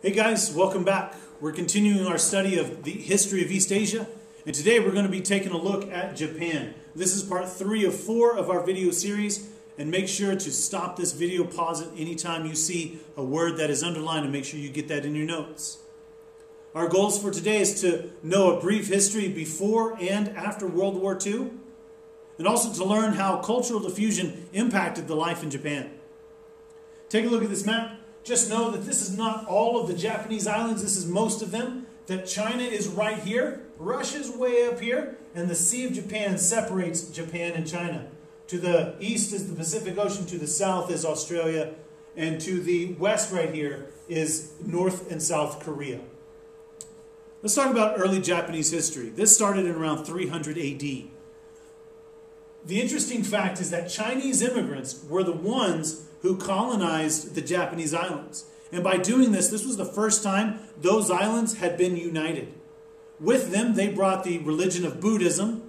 Hey guys, welcome back. We're continuing our study of the history of East Asia, and today we're going to be taking a look at Japan. This is part 3 of 4 of our video series, and make sure to stop this video, pause it anytime you see a word that is underlined, and make sure you get that in your notes. Our goals for today is to know a brief history before and after World War II, and also to learn how cultural diffusion impacted the life in Japan. Take a look at this map. Just know that this is not all of the Japanese islands. This is most of them. That China is right here. Russia's way up here. And the Sea of Japan separates Japan and China. To the east is the Pacific Ocean. To the south is Australia. And to the west right here is North and South Korea. Let's talk about early Japanese history. This started in around 300 AD. The interesting fact is that Chinese immigrants were the ones who colonized the Japanese islands. And by doing this, this was the first time those islands had been united. With them, they brought the religion of Buddhism,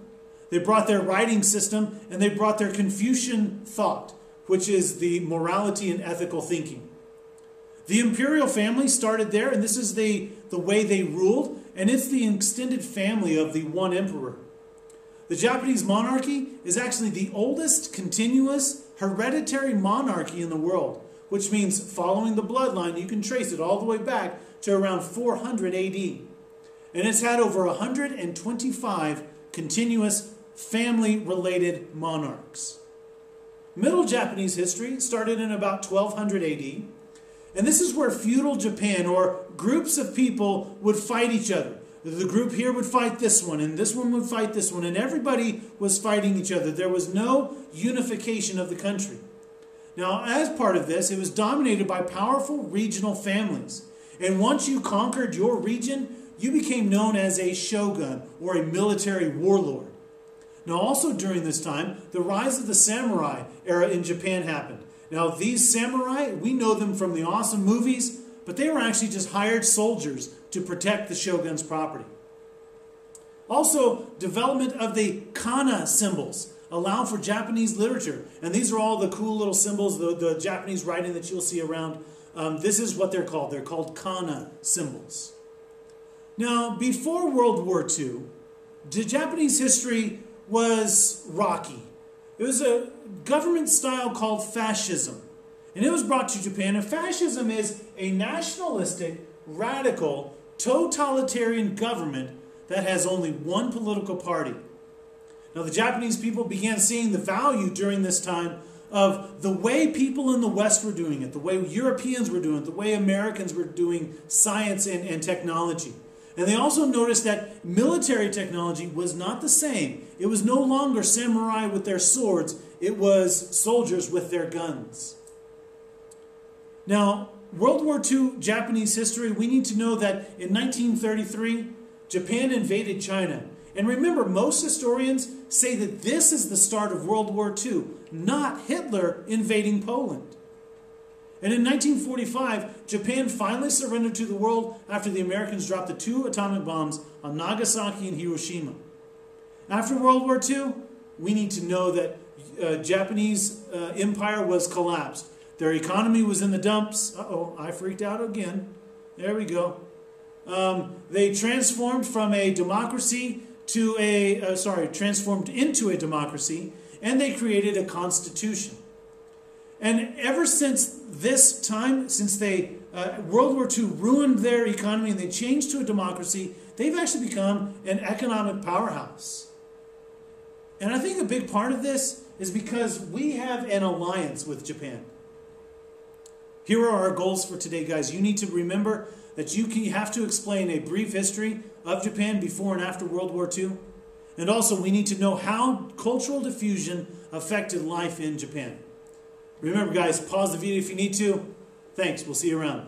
they brought their writing system, and they brought their Confucian thought, which is the morality and ethical thinking. The imperial family started there, and this is the way they ruled, and it's the extended family of the one emperor. The Japanese monarchy is actually the oldest continuous hereditary monarchy in the world, which means following the bloodline, you can trace it all the way back to around 400 AD. And it's had over 125 continuous family-related monarchs. Middle Japanese history started in about 1200 AD, and this is where feudal Japan, or groups of people, would fight each other. The group here would fight this one, and this one would fight this one, and everybody was fighting each other. There was no unification of the country. Now, as part of this, it was dominated by powerful regional families. And once you conquered your region, you became known as a shogun, or a military warlord. Now, also during this time, the rise of the samurai era in Japan happened. Now, these samurai, we know them from the awesome movies, but they were actually just hired soldiers to protect the shogun's property. Also, development of the kana symbols allowed for Japanese literature. And these are all the cool little symbols, the Japanese writing that you'll see around. This is what they're called. They're called kana symbols. Now, before World War II, the Japanese history was rocky. It was a government style called fascism. And it was brought to Japan. And fascism is a nationalistic, radical, totalitarian government that has only one political party. Now, the Japanese people began seeing the value during this time of the way people in the West were doing it, the way Europeans were doing it, the way Americans were doing science and technology. And they also noticed that military technology was not the same. It was no longer samurai with their swords. It was soldiers with their guns. Now, World War II Japanese history, we need to know that in 1933, Japan invaded China. And remember, most historians say that this is the start of World War II, not Hitler invading Poland. And in 1945, Japan finally surrendered to the world after the Americans dropped the 2 atomic bombs on Nagasaki and Hiroshima. After World War II, we need to know that Japanese empire was collapsed. Their economy was in the dumps. Uh-oh, I freaked out again. There we go. They transformed from a democracy to transformed into a democracy, and they created a constitution. And ever since this time, since World War II ruined their economy and they changed to a democracy, they've actually become an economic powerhouse. And I think a big part of this is because we have an alliance with Japan. Here are our goals for today, guys. You need to remember that you have to explain a brief history of Japan before and after World War II. And also, we need to know how cultural diffusion affected life in Japan. Remember, guys, pause the video if you need to. Thanks. We'll see you around.